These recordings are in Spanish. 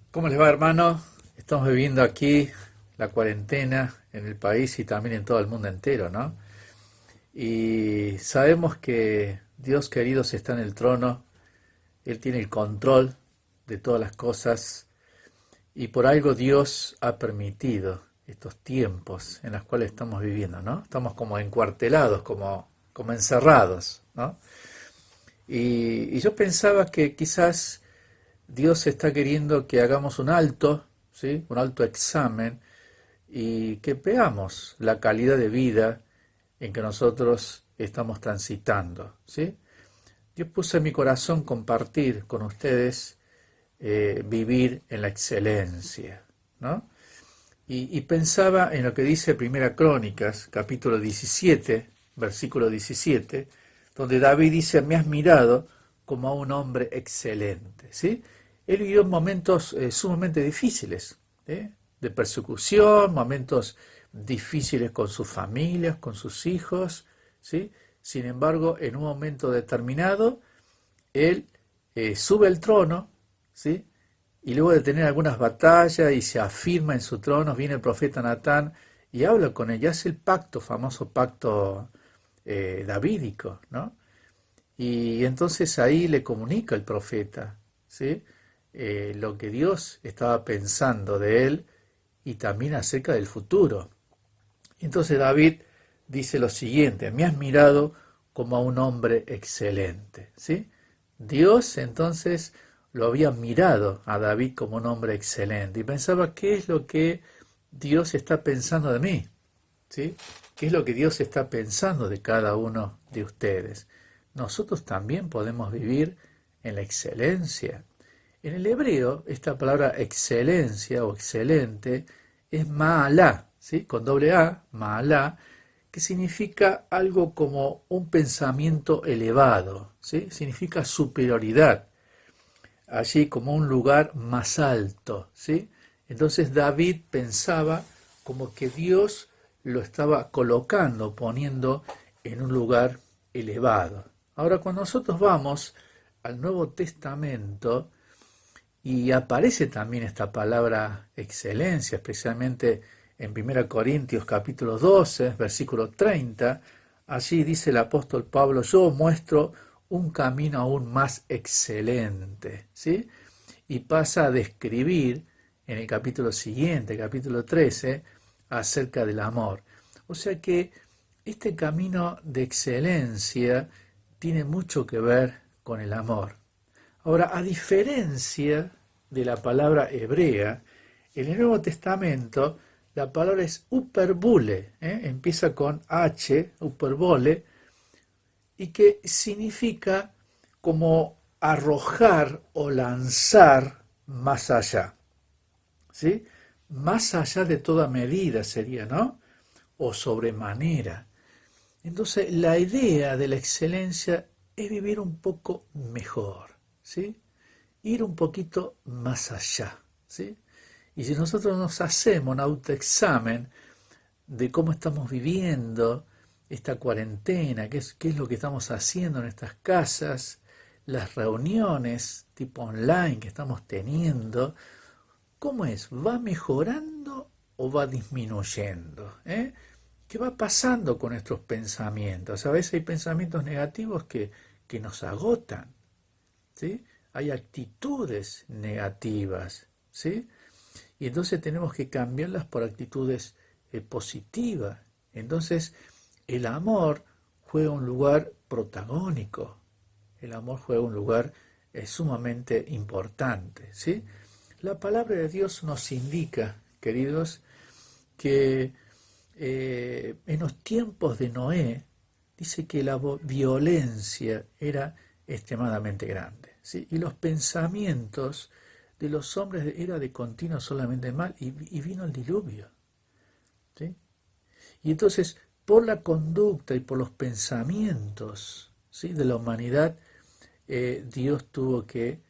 ¿Cómo les va, hermano? Estamos viviendo aquí la cuarentena en el país y también en todo el mundo entero, ¿no? Y sabemos que Dios querido está en el trono, Él tiene el control de todas las cosas y por algo Dios ha permitido estos tiempos en los cuales estamos viviendo, ¿no? Estamos como encuartelados, como encerrados, ¿no? Y yo pensaba que quizás Dios está queriendo que hagamos un alto, ¿sí? Un alto examen y que veamos la calidad de vida en que nosotros estamos transitando, ¿sí? Dios puso en mi corazón compartir con ustedes vivir en la excelencia, ¿no? Y pensaba en lo que dice Primera Crónicas, capítulo 17, versículo 17, donde David dice, me has mirado como a un hombre excelente, ¿sí? Él vivió momentos sumamente difíciles, ¿eh? De persecución, momentos difíciles con sus familias, con sus hijos, ¿sí? Sin embargo, en un momento determinado, él sube al trono, ¿sí? Y luego de tener algunas batallas y se afirma en su trono, viene el profeta Natán y habla con él, y hace el pacto, famoso pacto davídico, ¿no? Y entonces ahí le comunica el profeta, ¿sí? Lo que Dios estaba pensando de él y también acerca del futuro. Entonces David dice lo siguiente, me has mirado como a un hombre excelente, ¿sí? Dios entonces lo había mirado a David como un hombre excelente y pensaba, ¿qué es lo que Dios está pensando de mí? ¿Sí? ¿Qué es lo que Dios está pensando de cada uno de ustedes? Nosotros también podemos vivir en la excelencia. En el hebreo, esta palabra excelencia o excelente es ma'alá, ¿sí? Con doble A, ma'alá, que significa algo como un pensamiento elevado, ¿sí? Significa superioridad, allí como un lugar más alto, ¿sí? Entonces David pensaba como que Dios lo estaba colocando, poniendo en un lugar elevado. Ahora, cuando nosotros vamos al Nuevo Testamento, y aparece también esta palabra excelencia, especialmente en 1 Corintios capítulo 12, versículo 30. Allí dice el apóstol Pablo, yo muestro un camino aún más excelente, ¿sí? Y pasa a describir en el capítulo siguiente, capítulo 13, acerca del amor. O sea que este camino de excelencia tiene mucho que ver con el amor. Ahora, a diferencia de la palabra hebrea, en el Nuevo Testamento la palabra es hyperbole, empieza con H, hyperbole, y que significa como arrojar o lanzar más allá, ¿sí? Más allá de toda medida sería, ¿no? O sobremanera. Entonces, la idea de la excelencia es vivir un poco mejor, ¿sí? Ir un poquito más allá, ¿sí? Y si nosotros nos hacemos un autoexamen de cómo estamos viviendo esta cuarentena, qué es lo que estamos haciendo en estas casas, las reuniones tipo online que estamos teniendo, ¿cómo es? ¿Va mejorando o va disminuyendo? ¿Qué va pasando con nuestros pensamientos? A veces hay pensamientos negativos que nos agotan, ¿sí? Hay actitudes negativas, ¿sí? Y entonces tenemos que cambiarlas por actitudes positivas. Entonces, el amor juega un lugar protagónico. El amor juega un lugar sumamente importante, ¿sí? La palabra de Dios nos indica, queridos, que en los tiempos de Noé, dice que la violencia era extremadamente grande, ¿sí? Y los pensamientos de los hombres era de continuo solamente mal, y vino el diluvio, ¿sí? Y entonces, por la conducta y por los pensamientos, ¿sí?, de la humanidad, Dios tuvo que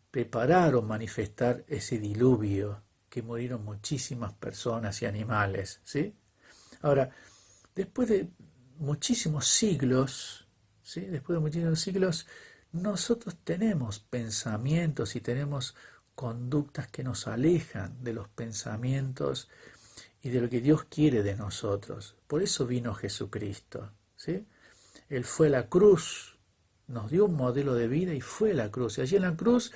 preparar o manifestar ese diluvio, que murieron muchísimas personas y animales, ¿sí? Ahora, después de muchísimos siglos, ¿sí? Después de muchísimos siglos, nosotros tenemos pensamientos y tenemos conductas que nos alejan de los pensamientos y de lo que Dios quiere de nosotros. Por eso vino Jesucristo, ¿sí? Él fue a la cruz, nos dio un modelo de vida y fue a la cruz. Y allí en la cruz,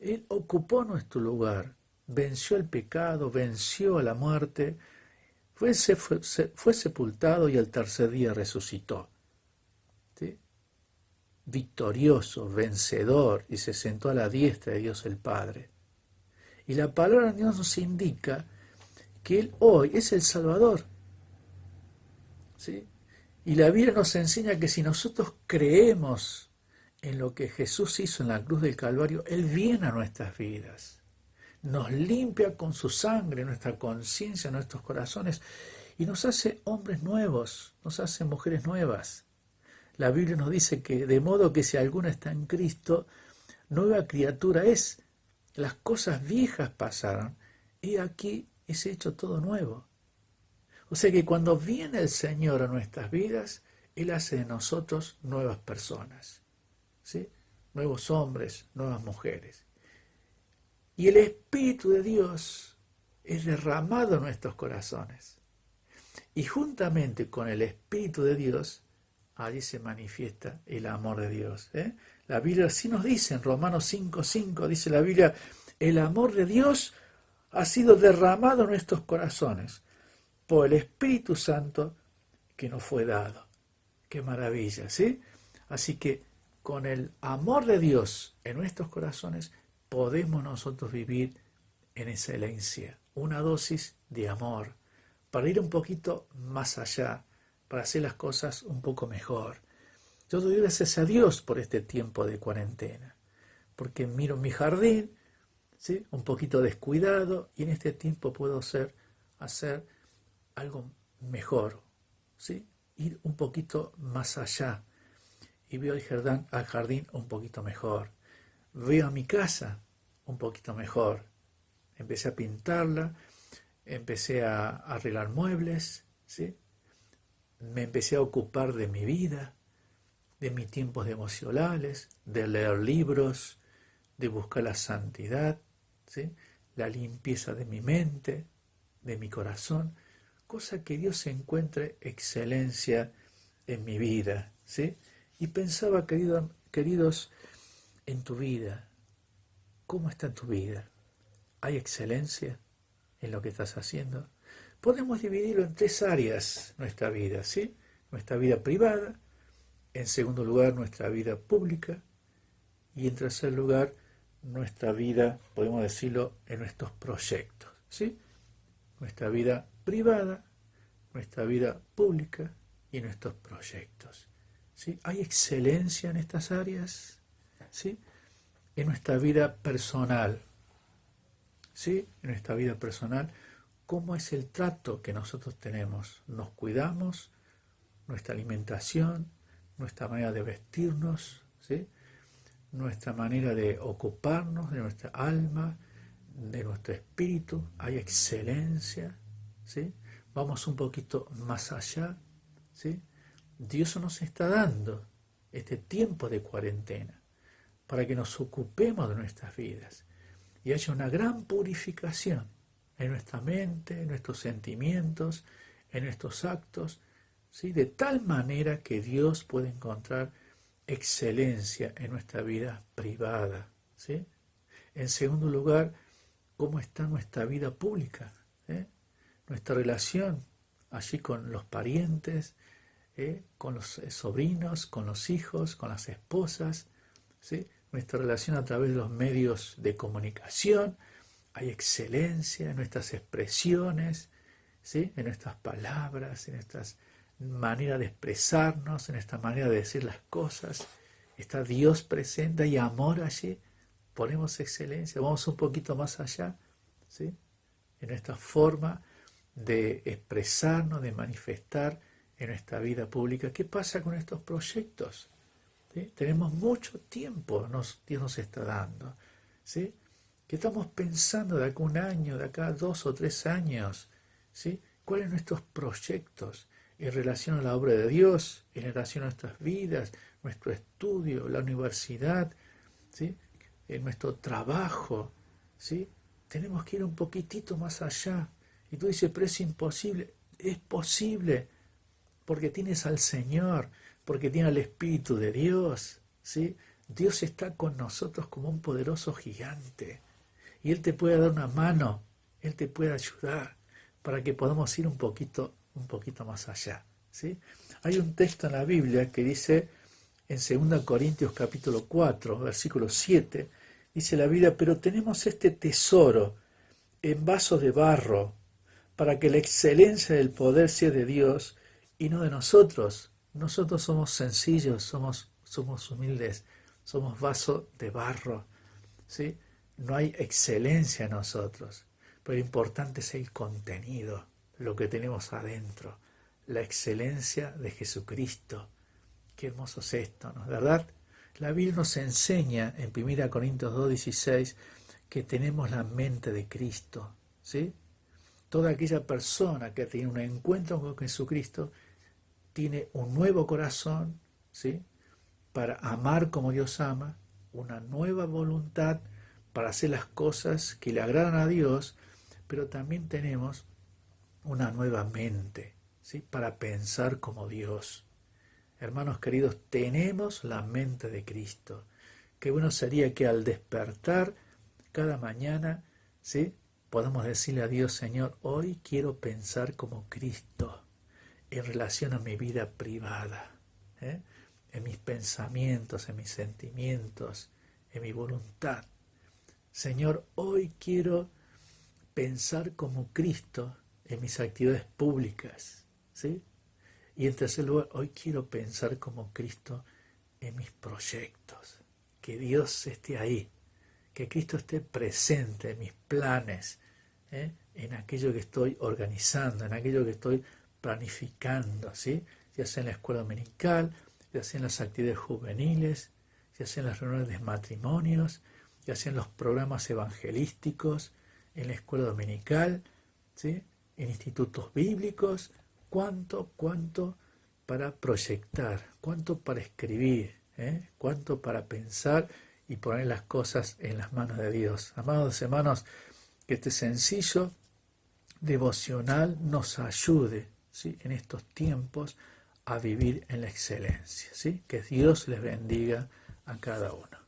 Él ocupó nuestro lugar, venció el pecado, venció a la muerte, fue sepultado y al tercer día resucitó, ¿sí? Victorioso, vencedor, y se sentó a la diestra de Dios el Padre. Y la palabra de Dios nos indica que Él hoy es el Salvador, ¿sí? Y la Biblia nos enseña que si nosotros creemos en lo que Jesús hizo en la cruz del Calvario, Él viene a nuestras vidas, nos limpia con su sangre, nuestra conciencia, nuestros corazones, y nos hace hombres nuevos, nos hace mujeres nuevas. La Biblia nos dice que de modo que si alguno está en Cristo, nueva criatura es. Las cosas viejas pasaron y aquí es hecho todo nuevo. O sea que cuando viene el Señor a nuestras vidas, Él hace de nosotros nuevas personas, ¿sí? Nuevos hombres, nuevas mujeres. Y el Espíritu de Dios es derramado en nuestros corazones. Y juntamente con el Espíritu de Dios, allí se manifiesta el amor de Dios, ¿eh? La Biblia así nos dice, en Romanos 5:5, dice la Biblia, el amor de Dios ha sido derramado en nuestros corazones por el Espíritu Santo que nos fue dado. ¡Qué maravilla!, ¿sí? Así que con el amor de Dios en nuestros corazones podemos nosotros vivir en excelencia, una dosis de amor, para ir un poquito más allá, para hacer las cosas un poco mejor. Yo doy gracias a Dios por este tiempo de cuarentena, porque miro mi jardín, ¿sí?, un poquito descuidado, y en este tiempo puedo hacer algo mejor, ¿sí?, ir un poquito más allá, y veo al jardín un poquito mejor, veo a mi casa un poquito mejor, empecé a pintarla, empecé a arreglar muebles, ¿sí?, me empecé a ocupar de mi vida, de mis tiempos devocionales, de leer libros, de buscar la santidad, ¿sí?, la limpieza de mi mente, de mi corazón, cosa que Dios encuentre excelencia en mi vida, ¿sí? Y pensaba, queridos, en tu vida. ¿Cómo está tu vida? ¿Hay excelencia en lo que estás haciendo? Podemos dividirlo en 3 áreas nuestra vida, ¿sí? Nuestra vida privada, en segundo lugar nuestra vida pública y en tercer lugar nuestra vida, podemos decirlo, en nuestros proyectos, ¿sí? Nuestra vida privada, nuestra vida pública y nuestros proyectos, ¿sí? ¿Hay excelencia en estas áreas? ¿Sí? En nuestra vida personal, ¿sí? En nuestra vida personal, ¿cómo es el trato que nosotros tenemos? ¿Nos cuidamos? Nuestra alimentación, nuestra manera de vestirnos, ¿sí?, nuestra manera de ocuparnos de nuestra alma, de nuestro espíritu, hay excelencia, ¿sí? Vamos un poquito más allá, ¿sí? Dios nos está dando este tiempo de cuarentena para que nos ocupemos de nuestras vidas y haya una gran purificación en nuestra mente, en nuestros sentimientos, en nuestros actos, ¿sí?, de tal manera que Dios puede encontrar excelencia en nuestra vida privada, ¿sí? En segundo lugar, ¿cómo está nuestra vida pública? Nuestra relación allí con los parientes, con los sobrinos, con los hijos, con las esposas, ¿sí? Nuestra relación a través de los medios de comunicación, hay excelencia en nuestras expresiones, ¿sí?, en nuestras palabras, en nuestras manera de expresarnos, en esta manera de decir las cosas. Está Dios presente, hay amor allí, ponemos excelencia, vamos un poquito más allá, ¿sí?, en nuestra forma de expresarnos, de manifestar en nuestra vida pública. ¿Qué pasa con estos proyectos? ¿Sí? Tenemos mucho tiempo, Dios nos está dando, ¿sí?, que estamos pensando de acá 1 año, de acá 2 o 3 años, ¿sí?, cuáles son nuestros proyectos en relación a la obra de Dios, en relación a nuestras vidas, nuestro estudio, la universidad, ¿sí?, en nuestro trabajo, ¿sí? Tenemos que ir un poquitito más allá. Y tú dices, pero es imposible. Es posible, porque tienes al Señor, porque tienes al Espíritu de Dios, ¿sí? Dios está con nosotros como un poderoso gigante. Y Él te puede dar una mano, Él te puede ayudar para que podamos ir un poquito más allá, ¿sí? Hay un texto en la Biblia que dice, en 2 Corintios capítulo 4, versículo 7, dice la Biblia, pero tenemos este tesoro en vasos de barro, para que la excelencia del poder sea de Dios y no de nosotros. Nosotros somos sencillos, somos humildes, somos vasos de barro, ¿sí? No hay excelencia en nosotros, pero lo importante es el contenido, lo que tenemos adentro, la excelencia de Jesucristo. Qué hermoso es esto, ¿no es verdad? La Biblia nos enseña en 1 Corintios 2:16 que tenemos la mente de Cristo, ¿sí? Toda aquella persona que tiene un encuentro con Jesucristo tiene un nuevo corazón, ¿sí? Para amar como Dios ama, una nueva voluntad para hacer las cosas que le agradan a Dios, pero también tenemos una nueva mente, ¿sí? Para pensar como Dios. Hermanos queridos, tenemos la mente de Cristo. Qué bueno sería que al despertar cada mañana, ¿sí? Podamos decirle a Dios, Señor, hoy quiero pensar como Cristo en relación a mi vida privada, en mis pensamientos, en mis sentimientos, en mi voluntad. Señor, hoy quiero pensar como Cristo en mis actividades públicas, ¿sí? Y en tercer lugar, hoy quiero pensar como Cristo en mis proyectos. Que Dios esté ahí, que Cristo esté presente en mis planes, en aquello que estoy organizando, en aquello que estoy planificando, ¿sí? Ya sea en la escuela dominical, ya sea en las actividades juveniles, ya sea en las reuniones de matrimonios, ya sea en los programas evangelísticos, en la escuela dominical, ¿sí? En institutos bíblicos. ¿Cuánto para proyectar? ¿Cuánto para escribir? ¿Cuánto para pensar y poner las cosas en las manos de Dios? Amados hermanos, que este sencillo devocional nos ayude, ¿sí? En estos tiempos a vivir en la excelencia, ¿sí? Que Dios les bendiga a cada uno.